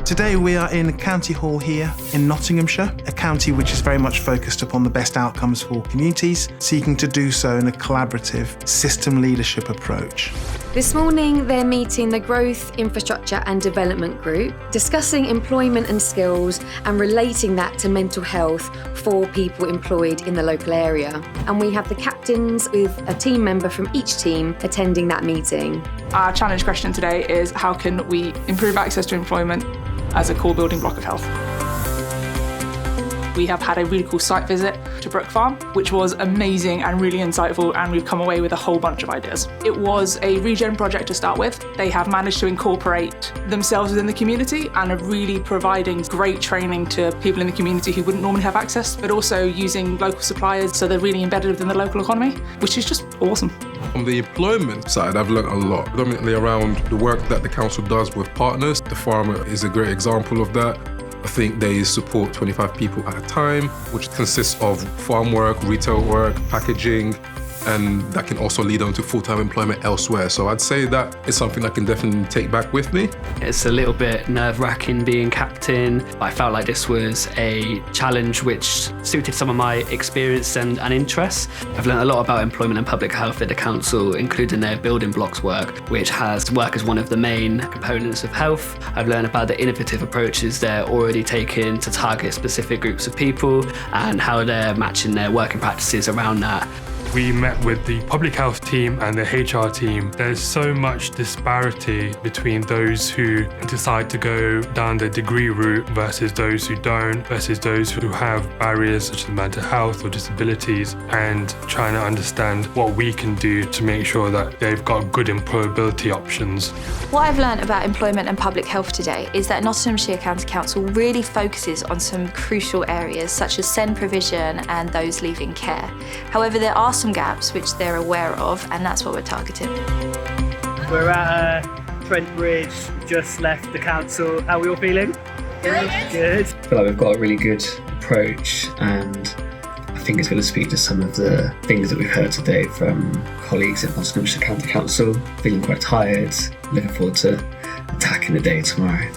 Today we are in County Hall here in Nottinghamshire, a county which is very much focused upon the best outcomes for communities, seeking to do so in a collaborative system leadership approach. This morning they're meeting the Growth, Infrastructure and Development Group, discussing employment and skills and relating that to mental health for people employed in the local area. And we have the captains with a team member from each team attending that meeting. Our challenge question today is how can we improve access to employment as a core building block of health. We have had a really cool site visit to Brook Farm, which was amazing and really insightful, and we've come away with a whole bunch of ideas. It was a regen project to start with. They have managed to incorporate themselves within the community and are really providing great training to people in the community who wouldn't normally have access, but also using local suppliers, so they're really embedded within the local economy, which is just awesome. On the employment side, I've learned a lot, predominantly around the work that the council does with partners. The farm is a great example of that. I think they support 25 people at a time, which consists of farm work, retail work, packaging, and that can also lead on to full-time employment elsewhere. So I'd say that is something I can definitely take back with me. It's a little bit nerve-wracking being captain. I felt like this was a challenge which suited some of my experience and interests. I've learned a lot about employment and public health at the council, including their building blocks work, which has work as one of the main components of health. I've learned about the innovative approaches they're already taking to target specific groups of people and how they're matching their working practices around that. We met with the public health team and the HR team. There's so much disparity between those who decide to go down the degree route versus those who don't, versus those who have barriers such as mental health or disabilities, and trying to understand what we can do to make sure that they've got good employability options. What I've learned about employment and public health today is that Nottinghamshire County Council really focuses on some crucial areas such as SEND provision and those leaving care. However, there are some gaps which they're aware of, and that's what we're targeting. We're at Trent Bridge, just left the council. How are we all feeling? Good. I feel like we've got a really good approach, and I think it's going to speak to some of the things that we've heard today from colleagues at Nottinghamshire County Council. Feeling quite tired, looking forward to attacking the day tomorrow.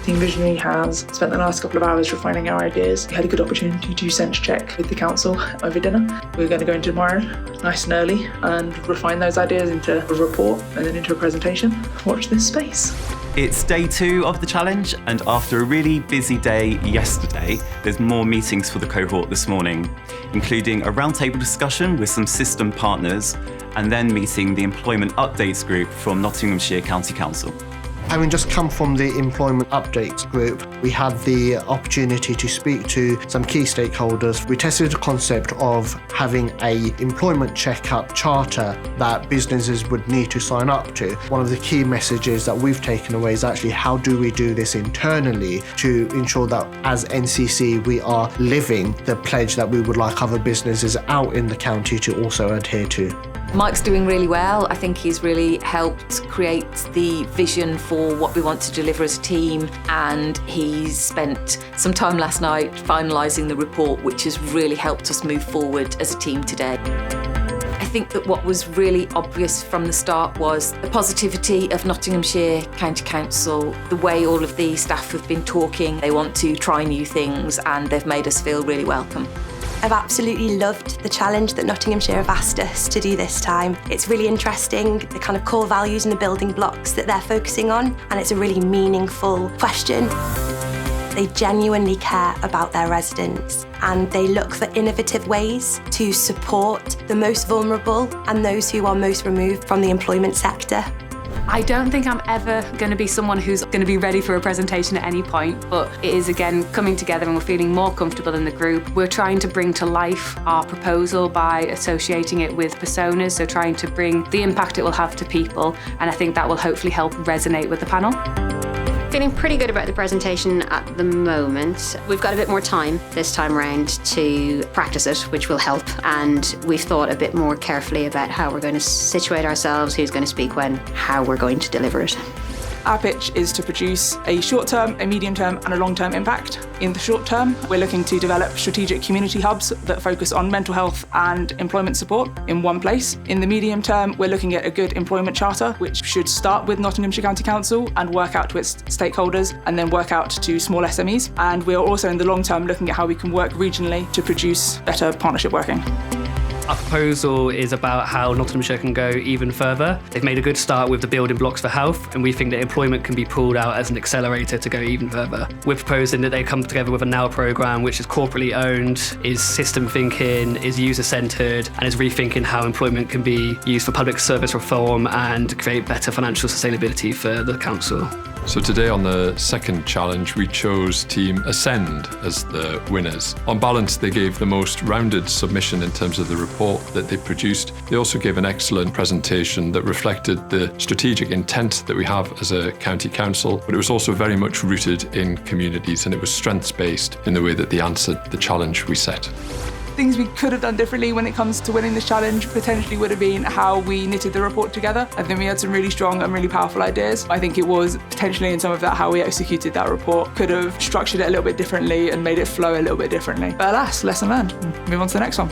Team Visionary has spent the last couple of hours refining our ideas. We had a good opportunity to sense check with the council over dinner. We're going to go in tomorrow nice and early and refine those ideas into a report and then into a presentation. Watch this space. It's day 2 of the challenge, and after a really busy day yesterday, there's more meetings for the cohort this morning, including a roundtable discussion with some system partners and then meeting the Employment Updates Group from Nottinghamshire County Council. Having just come from the Employment Updates Group, we had the opportunity to speak to some key stakeholders. We tested the concept of having an employment checkup charter that businesses would need to sign up to. One of the key messages that we've taken away is actually how do we do this internally to ensure that as NCC we are living the pledge that we would like other businesses out in the county to also adhere to. Mike's doing really well. I think he's really helped create the vision for what we want to deliver as a team, and he's spent some time last night finalising the report, which has really helped us move forward as a team today. I think that what was really obvious from the start was the positivity of Nottinghamshire County Council, the way all of the staff have been talking. They want to try new things and they've made us feel really welcome. I've absolutely loved the challenge that Nottinghamshire have asked us to do this time. It's really interesting, the kind of core values and the building blocks that they're focusing on, and it's a really meaningful question. They genuinely care about their residents, and they look for innovative ways to support the most vulnerable and those who are most removed from the employment sector. I don't think I'm ever going to be someone who's going to be ready for a presentation at any point, but it is again coming together and we're feeling more comfortable in the group. We're trying to bring to life our proposal by associating it with personas, so trying to bring the impact it will have to people, and I think that will hopefully help resonate with the panel. Feeling pretty good about the presentation at the moment. We've got a bit more time this time around to practice it, which will help, and we've thought a bit more carefully about how we're going to situate ourselves, who's going to speak when, how we're going to deliver it. Our pitch is to produce a short-term, a medium-term and a long-term impact. In the short term, we're looking to develop strategic community hubs that focus on mental health and employment support in one place. In the medium term, we're looking at a good employment charter, which should start with Nottinghamshire County Council and work out to its stakeholders and then work out to small SMEs. And we are also in the long term looking at how we can work regionally to produce better partnership working. Our proposal is about how Nottinghamshire can go even further. They've made a good start with the building blocks for health, and we think that employment can be pulled out as an accelerator to go even further. We're proposing that they come together with a Now programme, which is corporately owned, is system thinking, is user-centred, and is rethinking how employment can be used for public service reform and create better financial sustainability for the council. So today on the second challenge, we chose Team Ascend as the winners. On balance, they gave the most rounded submission in terms of the report that they produced. They also gave an excellent presentation that reflected the strategic intent that we have as a county council, but it was also very much rooted in communities, and it was strengths-based in the way that they answered the challenge we set. Things we could have done differently when it comes to winning this challenge potentially would have been how we knitted the report together. I think we had some really strong and really powerful ideas. I think it was potentially in some of that how we executed that report. Could have structured it a little bit differently and made it flow a little bit differently. But alas, lesson learned. Move on to the next one.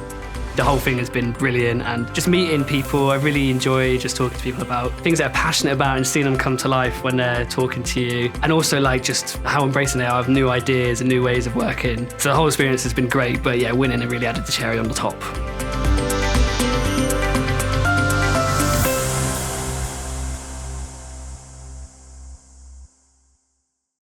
The whole thing has been brilliant, and just meeting people, I really enjoy just talking to people about things they're passionate about and seeing them come to life when they're talking to you, and also like just how embracing they are of new ideas and new ways of working. So the whole experience has been great, but yeah, winning it really added the cherry on the top.